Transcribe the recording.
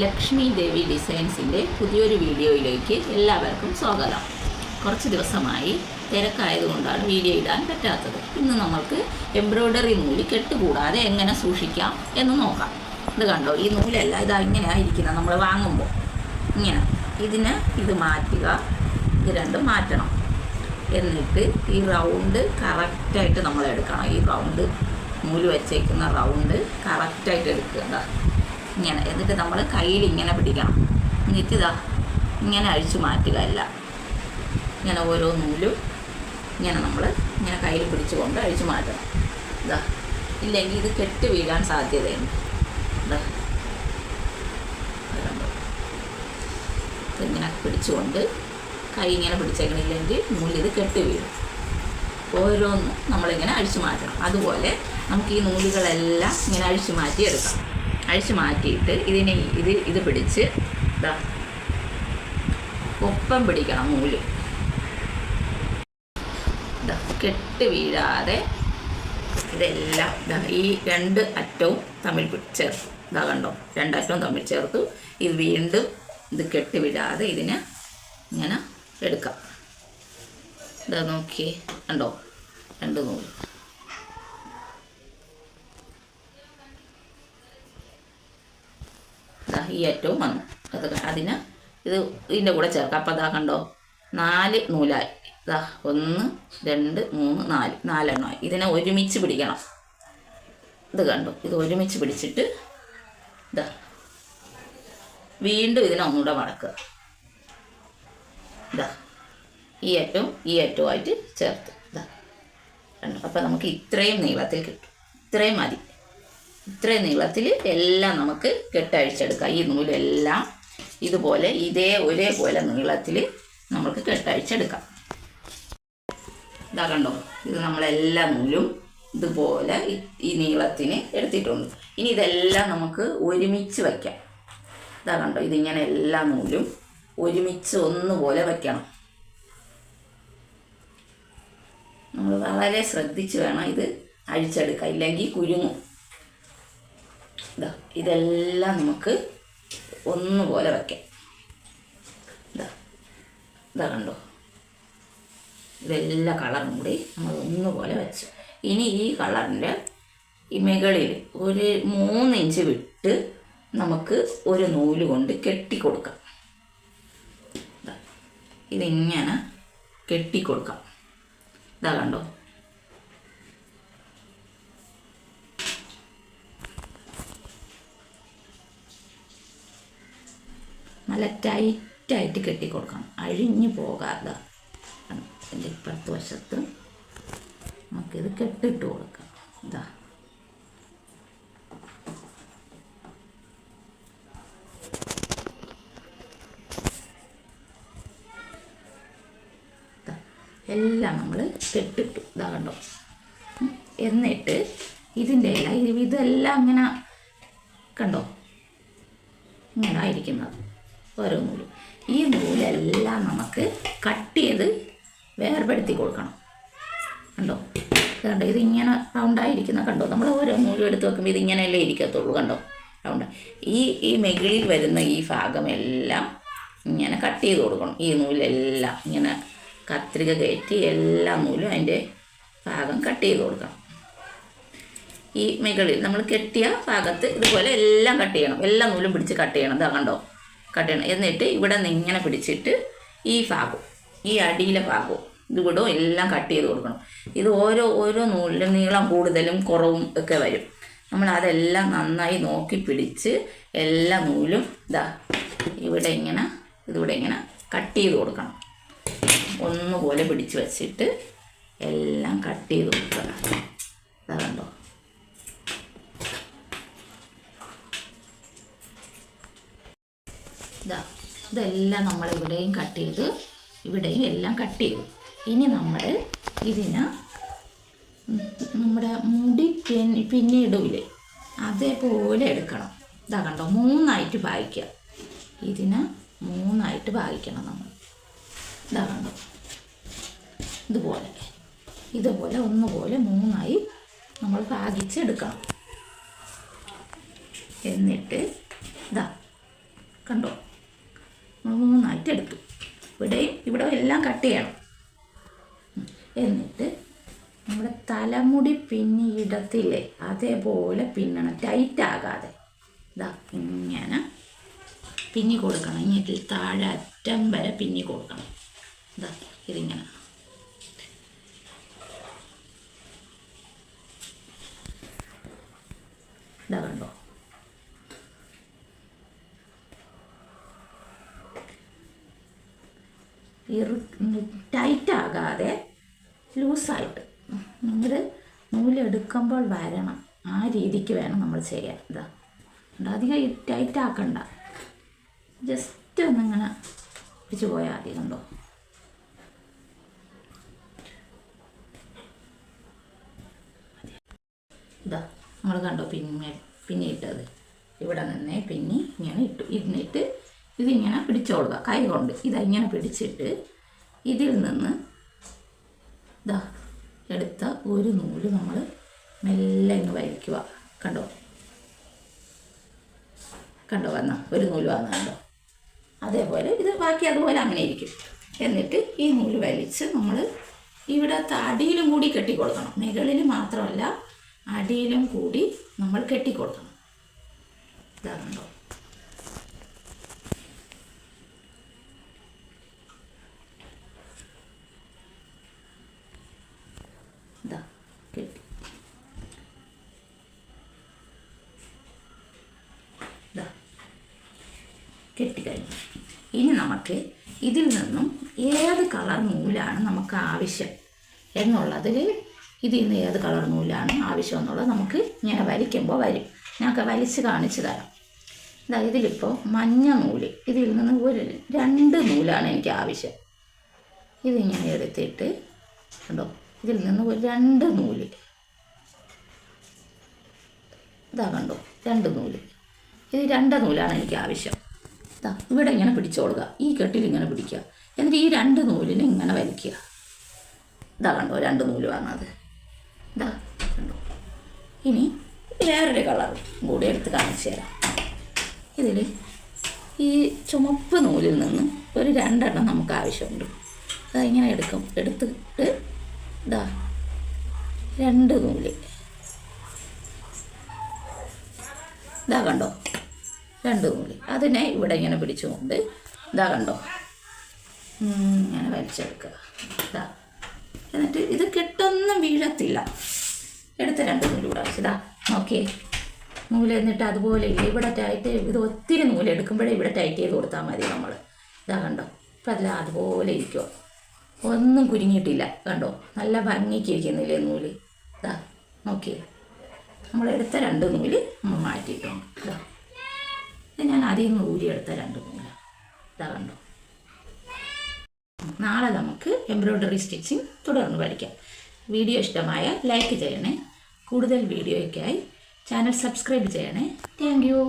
ലക്ഷ്മി ദേവി ഡിസൈൻസിൻ്റെ പുതിയൊരു വീഡിയോയിലേക്ക് എല്ലാവർക്കും സ്വാഗതം. കുറച്ച് ദിവസമായി തിരക്കായതുകൊണ്ടാണ് വീഡിയോ ഇടാൻ പറ്റാത്തത്. ഇന്ന് നമ്മൾക്ക് എംബ്രോയ്ഡറി നൂല് കെട്ടുകൂടാതെ എങ്ങനെ സൂക്ഷിക്കാം എന്ന് നോക്കാം. ഇത് കണ്ടോ, ഈ നൂലല്ല, ഇതാ ഇങ്ങനെയാണ് ഇരിക്കുന്നത്. നമ്മൾ വാങ്ങുമ്പോൾ ഇങ്ങനെ ഇത് മാറ്റുക, ഇത് രണ്ടും മാറ്റണം. എന്നിട്ട് ഈ റൗണ്ട് കറക്റ്റായിട്ട് നമ്മൾ എടുക്കണം. ഈ റൗണ്ട് നൂല് വെച്ചേക്കുന്ന റൗണ്ട് കറക്റ്റായിട്ട് എടുക്കുക. ഇങ്ങനെ എന്നിട്ട് നമ്മൾ കയ്യിൽ ഇങ്ങനെ പിടിക്കണം. എന്നിട്ട് ഇങ്ങനെ അഴിച്ചു മാറ്റുക. അല്ല, ഇങ്ങനെ ഓരോ നൂലും ഇങ്ങനെ നമ്മൾ ഇങ്ങനെ കയ്യിൽ പിടിച്ചുകൊണ്ട് അഴിച്ചു മാറ്റണം. ഇല്ലെങ്കിൽ ഇത് കെട്ട് വീഴാൻ സാധ്യതയുണ്ട്. ഇങ്ങനെ പിടിച്ചുകൊണ്ട് കൈ ഇങ്ങനെ പിടിച്ചേക്കണില്ലെങ്കിൽ നൂലിത് കെട്ട് വീഴും. ഓരോന്നും നമ്മളിങ്ങനെ അഴിച്ചു മാറ്റണം. അതുപോലെ നമുക്ക് ഈ നൂലുകളെല്ലാം ഇങ്ങനെ അഴിച്ചു മാറ്റിയെടുക്കാം. അഴിച്ചു മാറ്റിയിട്ട് ഇത് പിടിച്ച് ഒപ്പം പിടിക്കണം. നൂല് കെട്ട് വീഴാതെ ഇതെല്ലാം ഈ രണ്ട് അറ്റവും തമ്മിൽ ചേർത്തു. കണ്ടോ, രണ്ടറ്റവും തമ്മിൽ ചേർത്തു. ഇത് വീണ്ടും ഇത് കെട്ട് വീഴാതെ ഇതിനെ ഇങ്ങനെ എടുക്കാം. നോക്കിയേ, കണ്ടോ, രണ്ട് നൂല്. ഈ അറ്റവും വന്നു. ഇതിന് ഇതിൻ്റെ കൂടെ ചേർക്കാം. അപ്പോൾ കണ്ടോ, 4 നൂലായി. 1 2 3 4 4എണ്ണമായി. ഇതിനെ ഒരുമിച്ച് പിടിക്കണം. ഇത് കണ്ടോ, ഇത് ഒരുമിച്ച് പിടിച്ചിട്ട് വീണ്ടും ഇതിനെ ഒന്നുകൂടെ മടക്കുക. ഈ അറ്റവുമായിട്ട് ചേർത്ത് കണ്ടോ. അപ്പോൾ നമുക്ക് ഇത്രയും നീളത്തിൽ കിട്ടും. ഇത്രയും മതി. ഇത്രയും നീളത്തിൽ എല്ലാം നമുക്ക് കെട്ടഴിച്ചെടുക്കാം. ഈ നൂലെല്ലാം ഇതുപോലെ ഒരേപോലെ നീളത്തിൽ നമുക്ക് കെട്ടഴിച്ചെടുക്കാം. കണ്ടോ, ഇത് നമ്മളെല്ലാ നൂലും ഇതുപോലെ ഈ നീളത്തിന് എടുത്തിട്ടുണ്ട്. ഇനി ഇതെല്ലാം നമുക്ക് ഒരുമിച്ച് വയ്ക്കാം. കണ്ടോ, ഇതിങ്ങനെ എല്ലാ നൂലും ഒരുമിച്ച് ഒന്നുപോലെ വയ്ക്കണം. നമ്മൾ വളരെ ശ്രദ്ധിച്ച് വേണം ഇത് അഴിച്ചെടുക്കാം, ഇല്ലെങ്കിൽ കുരുങ്ങും. ഇതെല്ലാം നമുക്ക് ഒന്നുപോലെ വയ്ക്കാം. കണ്ടോ, ഇതെല്ലാ കളറും കൂടി നമ്മൾ ഒന്നുപോലെ വെച്ചു. ഇനി ഈ കളറിൻ്റെ ഈ മുകളിൽ ഒരു 3 ഇഞ്ച് വിട്ട് നമുക്ക് ഒരു നൂല് കൊണ്ട് കെട്ടിക്കൊടുക്കാം. ഇതിങ്ങനെ കെട്ടിക്കൊടുക്കാം. കണ്ടോ, നല്ല ടൈറ്റായിട്ട് കെട്ടിക്കൊടുക്കണം, അഴിഞ്ഞു പോകാതെ. എൻ്റെ ഇപ്പുറത്ത് വശത്ത് നമുക്കിത് കെട്ടിട്ട് കൊടുക്കാം. എല്ലാം നമ്മൾ കെട്ടിട്ടു. കണ്ടോ. എന്നിട്ട് ഇതിൻ്റെ ഇതെല്ലാം ഇങ്ങനെ കണ്ടോ, ഇങ്ങനെ ആയിരിക്കുന്നത് ഓരോ നൂലും. ഈ നൂലെല്ലാം നമുക്ക് കട്ട് ചെയ്ത് വേർപെടുത്തി കൊടുക്കണം. കണ്ടോ, കണ്ടോ, ഇതിങ്ങനെ റൗണ്ടായിരിക്കുന്ന കണ്ടോ. നമ്മൾ ഓരോ നൂലും എടുത്ത് വെക്കുമ്പോൾ ഇതിങ്ങനെയല്ലേ ഇരിക്കത്തുള്ളൂ. കണ്ടോ, റൗണ്ട്. ഈ മെകളിൽ വരുന്ന ഈ ഭാഗമെല്ലാം ഇങ്ങനെ കട്ട് ചെയ്ത് കൊടുക്കണം. ഈ നൂലെല്ലാം ഇങ്ങനെ കത്രിക കയറ്റി എല്ലാ നൂലും അതിൻ്റെ ഭാഗം കട്ട് ചെയ്ത് കൊടുക്കണം. ഈ മുകളിൽ നമ്മൾ കെട്ടിയ ഭാഗത്ത് ഇതുപോലെ എല്ലാം കട്ട് ചെയ്യണം. എല്ലാ നൂലും പിടിച്ച് കട്ട് ചെയ്യണം. കണ്ടോ, കട്ട് ചെയ്യണം. എന്നിട്ട് ഇവിടെ നിന്ന് ഇങ്ങനെ പിടിച്ചിട്ട് ഈ ഭാഗവും ഈ അടിയിലെ ഭാഗവും ഇതിവിടെ എല്ലാം കട്ട് ചെയ്ത് കൊടുക്കണം. ഇത് ഓരോ നൂലിലും നീളം കൂടുതലും കുറവും ഒക്കെ വരും. നമ്മൾ അതെല്ലാം നന്നായി നോക്കി പിടിച്ച് എല്ലാ നൂലും ഇതിവിടെ ഇങ്ങനെ കട്ട് ചെയ്ത് കൊടുക്കണം. ഒന്നുപോലെ പിടിച്ച് വെച്ചിട്ട് എല്ലാം കട്ട് ചെയ്ത് കൊടുക്കണം. കണ്ടോ, ഇതെല്ലാം നമ്മൾ ഇവിടെയും കട്ട് ചെയ്ത് ഇവിടെയും എല്ലാം കട്ട് ചെയ്തു. ഇനി നമ്മൾ ഇതിന് നമ്മുടെ മുടി പിന്നീടില്ലേ അതേപോലെ എടുക്കണം. കണ്ടോ, 3ആയിട്ട് ഭാഗിക്കുക. ഇതിന് 3ആയിട്ട് ഭാഗിക്കണം നമ്മൾ. കണ്ടോ, ഇതുപോലെ ഒന്നുപോലെ 3ആയി നമ്മൾ ഭാഗിച്ചെടുക്കണം. എന്നിട്ട് കണ്ടോ, മൂന്നായിട്ട് എടുത്തു. ഇവിടെ എല്ലാം കട്ട് ചെയ്യണം. എന്നിട്ട് നമ്മുടെ തലമുടി പിന്നിയിടത്തില്ലേ അതേപോലെ പിന്നണം, ടൈറ്റ് ആകാതെ. ഇതാ ഇങ്ങനെ പിന്നി കൊടുക്കണം. ഇനി താഴെ അറ്റം വരെ പിന്നി കൊടുക്കണം. ഇതാ ഇതിങ്ങനെ. ഇതാ കണ്ടോ, ടൈറ്റ് ആകാതെ ലൂസായിട്ട് നിങ്ങൾ നൂലെടുക്കുമ്പോൾ വരണം. ആ രീതിക്ക് വേണം നമ്മൾ ചെയ്യാൻ. ഇതാ അധികം ടൈറ്റ് ആക്കണ്ട, ജസ്റ്റ് ഒന്നിങ്ങനെ പിടിച്ചു പോയാൽ മതി. കണ്ടോ, ഇതാ നമ്മൾ കണ്ടോ പിന്നിട്ടത്. ഇവിടെ നിന്നേ പിന്നി ഇങ്ങനെ ഇരുന്നിട്ട് ഇതിങ്ങനെ പിടിച്ചോളുക കൈ കൊണ്ട്. ഇതിങ്ങനെ പിടിച്ചിട്ട് ഇതിൽ നിന്ന് ഇതാ എടുത്ത ഒരു നൂല് നമ്മൾ മെല്ലെ ഇങ്ങ് വലിക്കുക. കണ്ടോ കണ്ടോ, വന്ന ഒരു നൂല് വന്ന കണ്ടോ. അതേപോലെ ഇത് ബാക്കി അതുപോലെ അങ്ങനെ ഇരിക്കും. എന്നിട്ട് ഈ നൂല് വലിച്ച് നമ്മൾ ഇവിടെ അടിയിലും കൂടി കെട്ടിക്കൊടുക്കണം. മുകളിൽ മാത്രമല്ല, അടിയിലും കൂടി നമ്മൾ കെട്ടിക്കൊടുക്കണം. ഇതാ കണ്ടോ, ഇതാ കെട്ടി. ഇതാ കെട്ടിക്കഴിഞ്ഞു. ഇനി നമുക്ക് ഇതിൽ നിന്നും ഏത് കളർ നൂലാണ് നമുക്ക് ആവശ്യം എന്നുള്ളതിൽ, ഇതിൽ നിന്ന് ഏത് കളർ നൂലാണ് ആവശ്യം എന്നുള്ളത് നമുക്ക് ഇങ്ങനെ വലിക്കുമ്പോൾ വരും. ഞങ്ങൾക്ക് വലിച്ച് കാണിച്ചു തരാം. ഇതാ ഇതിലിപ്പോൾ മഞ്ഞ നൂല്, ഇതിൽ നിന്ന് 2 നൂലാണ് എനിക്ക് ആവശ്യം. ഇതിങ്ങനെ എടുത്തിട്ട് കണ്ടോ, ഇതിൽ നിന്ന് 2 നൂല്. ഇതാ കണ്ടോ, 2 നൂല്. ഇത് 2 നൂലാണ് എനിക്ക് ആവശ്യം. ഇതാ ഇവിടെ ഇങ്ങനെ പിടിച്ചോളുക, ഈ കെട്ടിൽ ഇങ്ങനെ പിടിക്കുക. എന്നിട്ട് ഈ 2 നൂലിനെ ഇങ്ങനെ വലിക്കുക. ഇതാ കണ്ടോ 2 നൂല് വന്നത്. ഇതാ കണ്ടോ. ഇനി വേറൊരു കളർ കൂടി എടുത്ത് കാണിച്ചു തരാം. ഇതിൽ ഈ ചുമപ്പ് നൂലിൽ നിന്ന് ഒരു 2 എണ്ണം നമുക്ക് ആവശ്യമുണ്ട്. അതാ ഇങ്ങനെ എടുത്തിട്ട് ഇതാ 2 നൂല്. ഇതാ കണ്ടോ 2 നൂല്. അതിനെ ഇവിടെ ഇങ്ങനെ പിടിച്ചുകൊണ്ട് ഇതാ കണ്ടോ ഇങ്ങനെ വലിച്ചെടുക്കുക. ഇതാ എന്നിട്ട് ഇത് കെട്ടൊന്നും വീഴത്തില്ല. എടുത്ത 2 നൂല് കൂടെ ഇതാ നോക്കിയേ നൂല്. എന്നിട്ട് അതുപോലെ ഇവിടെ ടൈറ്റ്, ഇത് ഒത്തിരി നൂല് എടുക്കുമ്പോഴേ ഇവിടെ ടൈറ്റ് ചെയ്ത് കൊടുത്താൽ മതി നമ്മൾ. ഇതാ കണ്ടോ, ഇപ്പം അതിൽ അതുപോലെ ഇരിക്കുക, ഒന്നും കുരുങ്ങിയിട്ടില്ല. കണ്ടോ നല്ല ഭംഗിക്ക് ഇരിക്കുന്നില്ലേ നൂല്. ഇതാ നോക്കിയേ, നമ്മൾ എടുത്ത 2 നൂല് നമ്മൾ മാറ്റിയിട്ടുണ്ട്. ഇതാ ഇത് ഞാൻ അതിൽ നിന്ന് ഊരിയെടുത്ത 2 നൂല്. ഇതാ കണ്ടോ. നാളെ നമുക്ക് എംബ്രോയ്ഡറി സ്റ്റിച്ചിങ് തുടർന്ന് പഠിക്കാം. വീഡിയോ ഇഷ്ടമായ ലൈക്ക് ചെയ്യണേ. കൂടുതൽ വീഡിയോയ്ക്കായി ചാനൽ സബ്സ്ക്രൈബ് ചെയ്യണേ. Thank you.